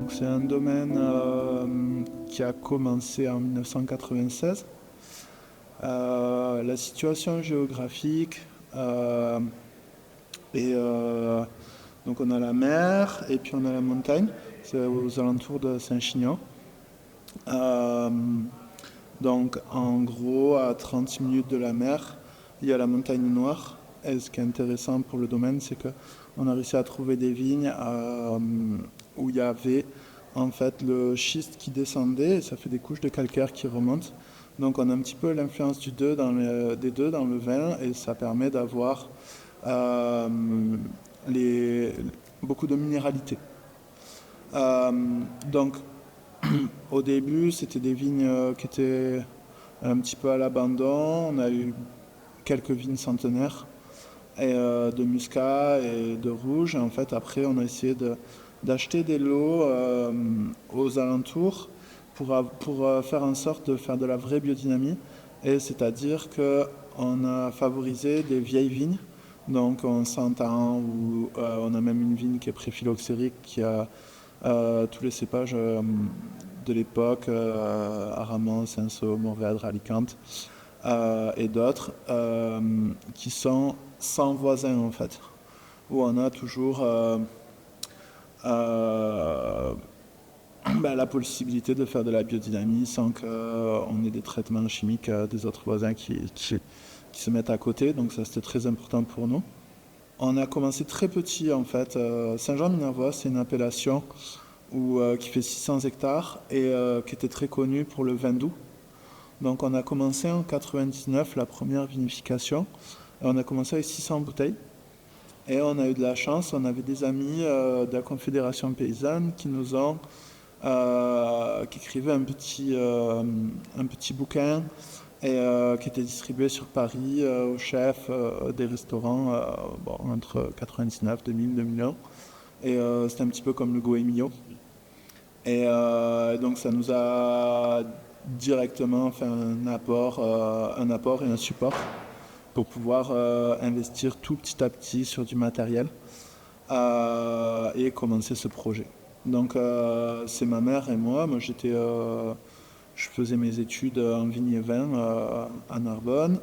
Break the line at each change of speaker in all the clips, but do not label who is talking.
C'est un domaine qui a commencé en 1996. La situation géographique euh, est donc on a la mer et puis on a la montagne. C'est aux alentours de Saint-Chinian. Euh, donc en gros à 30 minutes de la mer, il y a la montagne noire. Et ce qui est intéressant pour le domaine, c'est que on a réussi à trouver des vignes où il y avait en fait le schiste qui descendait et ça fait des couches de calcaire qui remontent. Donc on a un petit peu l'influence des deux dans le vin et ça permet d'avoir euh, les, beaucoup de minéralité. Euh, donc au début c'était des vignes qui étaient un petit peu à l'abandon. On a eu quelques vignes centenaires de muscat et de rouge. En fait, après, on a essayé d'acheter des lots aux alentours pour faire en sorte de faire de la vraie biodynamie. Et c'est-à-dire qu'on a favorisé des vieilles vignes. Donc on s'entend où on a même une vigne qui est préphyloxérique qui a tous les cépages de l'époque, Aramon, Cinsault, Mourvèdre, Alicante et d'autres qui sont sans voisins en fait, où on a toujours euh, la possibilité de faire de la biodynamie sans qu'on ait des traitements chimiques des autres voisins qui se mettent à côté, donc ça c'était très important pour nous. On a commencé très petit en fait. Saint-Jean-Minervois, c'est une appellation qui fait 600 hectares et qui était très connue pour le vin doux. Donc on a commencé en 99 la première vinification. Et on a commencé avec 600 bouteilles. Et on a eu de la chance, on avait des amis de la Confédération paysanne qui écrivaient un petit bouquin et qui était distribué sur Paris aux chefs des restaurants entre 99, 2000, 2001. Et c'était un petit peu comme le Goemio. Et donc ça nous a directement fait un apport et un support pour pouvoir investir tout petit à petit sur du matériel et commencer ce projet. Donc c'est ma mère et moi. Je faisais mes études en vigne et vin à Narbonne.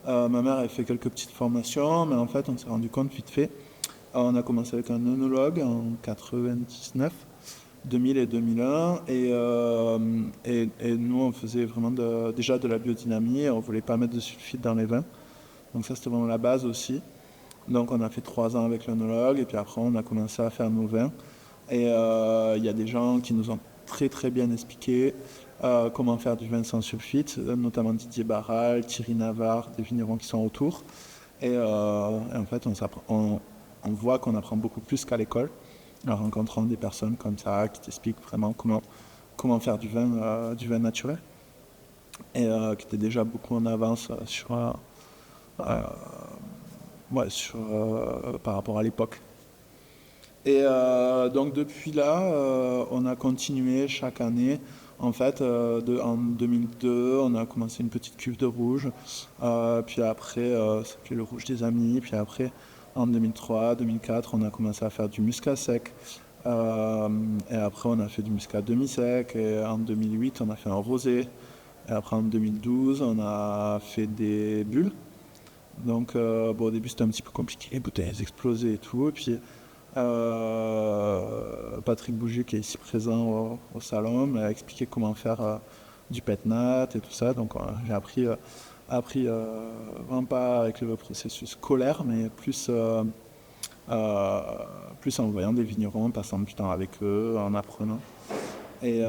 Ma mère a fait quelques petites formations, mais en fait on s'est rendu compte vite fait. On a commencé avec un œnologue en 99, 2000 et 2001, et nous on faisait vraiment déjà de la biodynamie. On voulait pas mettre de sulfite dans les vins. Donc ça, c'était vraiment la base aussi. Donc on a fait 3 ans avec l'œnologue et puis après on a commencé à faire nos vins. Et il y a des gens qui nous ont très très bien expliqué comment faire du vin sans sulfite, notamment Didier Barral, Thierry Navarre, des vignerons qui sont autour. Et en fait, on voit qu'on apprend beaucoup plus qu'à l'école en rencontrant des personnes comme ça qui t'expliquent vraiment comment faire du vin naturel et qui étaient déjà beaucoup en avance euh, par rapport à l'époque. Et donc depuis là, on a continué chaque année. En fait, en 2002, on a commencé une petite cuve de rouge. Puis après, ça s'appelait le rouge des amis. Puis après, en 2003, 2004, on a commencé à faire du muscat sec. Euh, et après, on a fait du muscat demi-sec. Et en 2008, on a fait un rosé. Et après, en 2012, on a fait des bulles. Donc, au début, c'était un petit peu compliqué. Les bouteilles, elles explosaient et tout. Et puis, Patrick Bougie, qui est ici présent au salon, m'a expliqué comment faire du petnat et tout ça. Donc, j'ai appris vraiment pas avec le processus scolaire, mais euh, plus en voyant des vignerons, en passant du temps avec eux, en apprenant. Et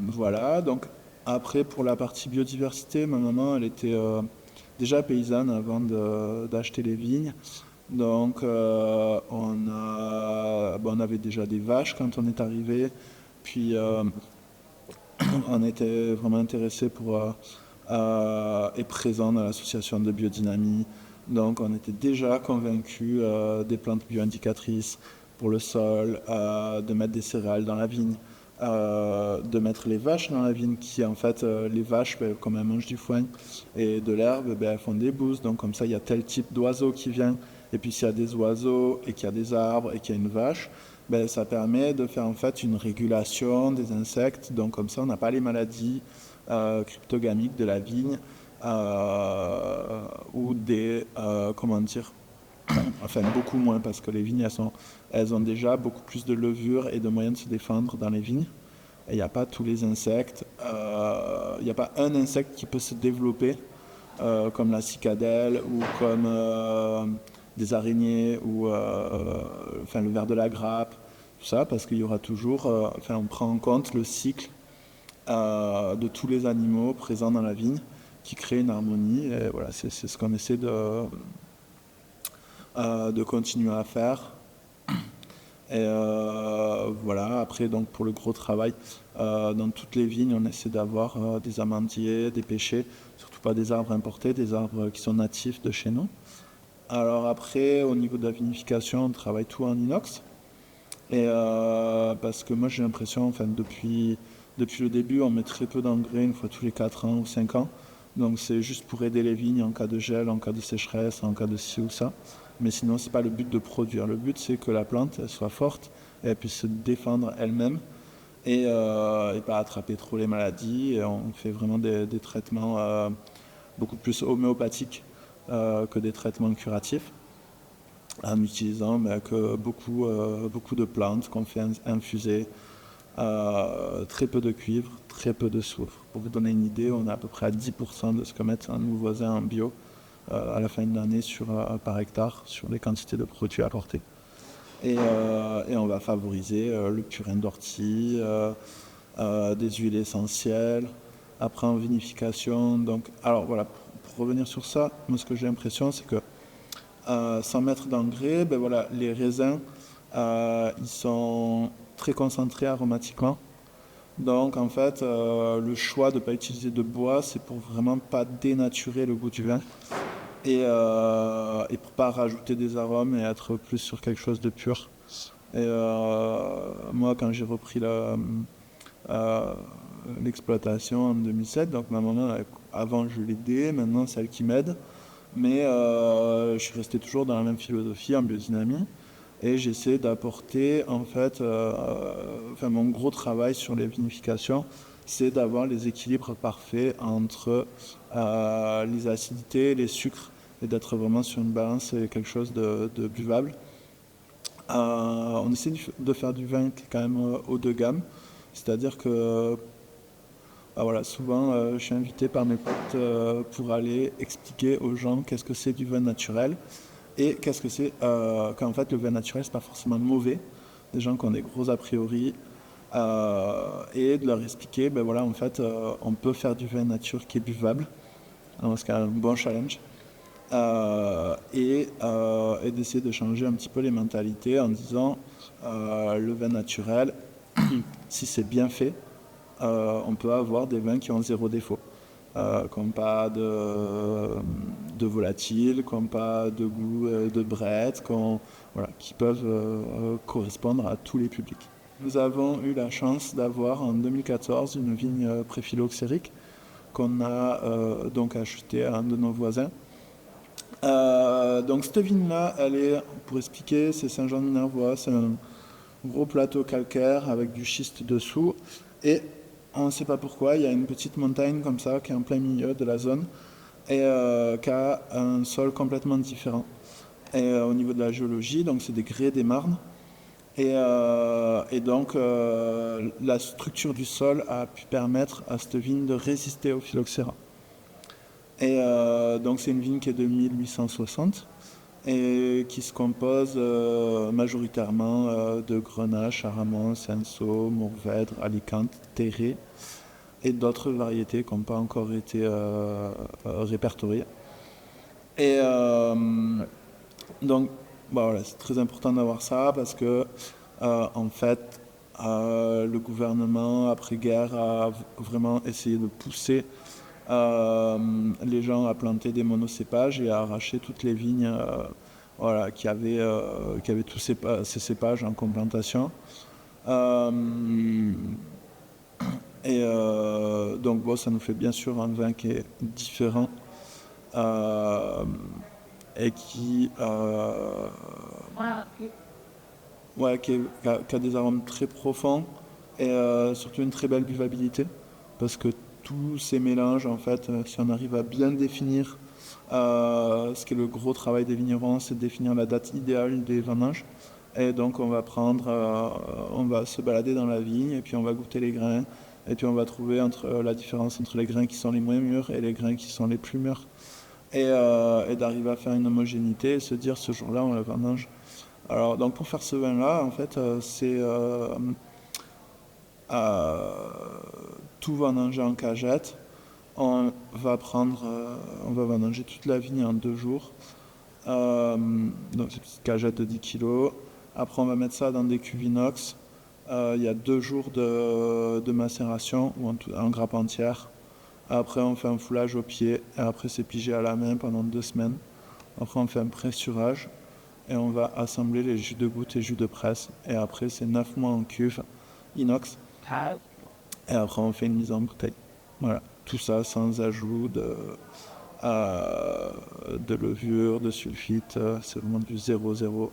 voilà, donc après pour la partie biodiversité, ma maman elle était déjà paysanne avant d'acheter les vignes. Donc on avait déjà des vaches quand on est arrivé, puis on était vraiment intéressé et présent dans l'association de biodynamie. Donc on était déjà convaincus des plantes bioindicatrices pour le sol, de mettre des céréales dans la vigne, de mettre les vaches dans la vigne, qui en fait, les vaches, comme elles mangent du foin et de l'herbe, elles font des bousses. Donc comme ça, il y a tel type d'oiseau qui vient Et puis s'il y a des oiseaux et qu'il y a des arbres et qu'il y a une vache, ben, ça permet de faire en fait une régulation des insectes. Donc comme ça, on n'a pas les maladies cryptogamiques de la vigne ou des, comment dire, enfin beaucoup moins parce que les vignes, elles ont déjà beaucoup plus de levure et de moyens de se défendre dans les vignes. Et il n'y a pas tous les insectes, il n'y a pas un insecte qui peut se développer comme la cicadelle ou comme des araignées ou enfin, le ver de la grappe, tout ça, parce qu'il y aura toujours, enfin, on prend en compte le cycle de tous les animaux présents dans la vigne qui crée une harmonie. Et voilà, c'est ce qu'on essaie de continuer à faire. Et voilà, après, donc, pour le gros travail, dans toutes les vignes, on essaie d'avoir des amandiers, des pêchers, surtout pas des arbres importés, des arbres qui sont natifs de chez nous. Alors après, au niveau de la vinification, on travaille tout en inox. Et parce que moi, j'ai l'impression, enfin, depuis le début, on met très peu d'engrais, une fois tous les 4 ans ou 5 ans. Donc c'est juste pour aider les vignes en cas de gel, en cas de sécheresse, en cas de ci ou ça. Mais sinon, c'est pas le but de produire. Le but, c'est que la plante elle soit forte et elle puisse se défendre elle-même et pas attraper trop les maladies. Et on fait vraiment des traitements beaucoup plus homéopathiques que des traitements curatifs, en utilisant que beaucoup de plantes qu'on fait infuser, très peu de cuivre, très peu de soufre. Pour vous donner une idée, on est à peu près à 10% de ce que mettent nos voisins en bio à la fin de l'année par hectare sur les quantités de produits apportés. Et on va favoriser le purin d'ortie, des huiles essentielles. Après en vinification, donc, alors voilà, pour revenir sur ça, moi ce que j'ai l'impression c'est que sans mettre d'engrais, ben voilà, les raisins ils sont très concentrés aromatiquement. Donc en fait, le choix de ne pas utiliser de bois, c'est pour vraiment pas dénaturer le goût du vin et pour pas rajouter des arômes et être plus sur quelque chose de pur. Et moi, quand j'ai repris euh, l'exploitation en 2007, donc ma maman, avant je l'aidais, maintenant c'est elle qui m'aide, mais je suis resté toujours dans la même philosophie en biodynamie. Et j'essaie d'apporter, en fait, enfin, mon gros travail sur les vinifications, c'est d'avoir les équilibres parfaits entre les acidités, les sucres, et d'être vraiment sur une balance et quelque chose de buvable. On essaie de faire du vin qui est quand même haut de gamme, c'est-à-dire que voilà, souvent je suis invité par mes potes pour aller expliquer aux gens qu'est-ce que c'est du vin naturel. Et qu'est-ce que c'est qu'en fait le vin naturel c'est pas forcément mauvais, des gens qui ont des gros a priori et de leur expliquer ben voilà en fait on peut faire du vin nature qui est buvable, alors c'est un bon challenge et d'essayer de changer un petit peu les mentalités en disant le vin naturel si c'est bien fait on peut avoir des vins qui ont zéro défaut. Comme pas de volatile, comme pas de goût de brette, voilà, qui peuvent correspondre à tous les publics. Nous avons eu la chance d'avoir en 2014 une vigne préphyloxérique qu'on a donc achetée à un de nos voisins. Donc cette vigne-là, elle est, pour expliquer, c'est Saint-Jean-de-Minervois, c'est un gros plateau calcaire avec du schiste dessous et on ne sait pas pourquoi, il y a une petite montagne comme ça qui est en plein milieu de la zone et qui a un sol complètement différent. Et au niveau de la géologie, donc c'est des grès des marnes. Et donc la structure du sol a pu permettre à cette vigne de résister au phylloxéra. Et donc c'est une vigne qui est de 1860 et qui se compose majoritairement de Grenache, Aramon, Cinsault, Mourvèdre, Alicante, Terré et d'autres variétés qui n'ont pas encore été répertoriées. Et donc bah voilà, c'est très important d'avoir ça parce que en fait le gouvernement après-guerre a vraiment essayé de pousser les gens à planter des monocépages et à arracher toutes les vignes voilà, qui avaient tous ces cépages en complantation. Euh, donc bon, ça nous fait bien sûr un vin qui est différent. Euh, et qui a des arômes très profonds et surtout une très belle buvabilité parce que tous ces mélanges, en fait, si on arrive à bien définir ce qui est le gros travail des vignerons, c'est de définir la date idéale des vendanges. Et donc on va se balader dans la vigne et puis on va goûter les grains. Et puis on va trouver la différence entre les grains qui sont les moins mûrs et les grains qui sont les plus mûrs. Et d'arriver à faire une homogénéité et se dire ce jour-là on le vendange. Alors donc pour faire ce vin-là, en fait, c'est euh, tout vendanger en cagette. On va vendanger toute la vigne en 2 jours. Donc c'est une petite cagette de 10 kilos. Après, on va mettre ça dans des cuves inox. Il y a 2 jours de macération ou en grappe entière. Après, on fait un foulage au pied. Et après, c'est pigé à la main pendant 2 semaines. Après, on fait un pressurage. Et on va assembler les jus de goutte et jus de presse. Et après, c'est 9 mois en cuve inox. Et après, on fait une mise en bouteille. Voilà. Tout ça sans ajout de levure, de sulfite. C'est vraiment du 0,0.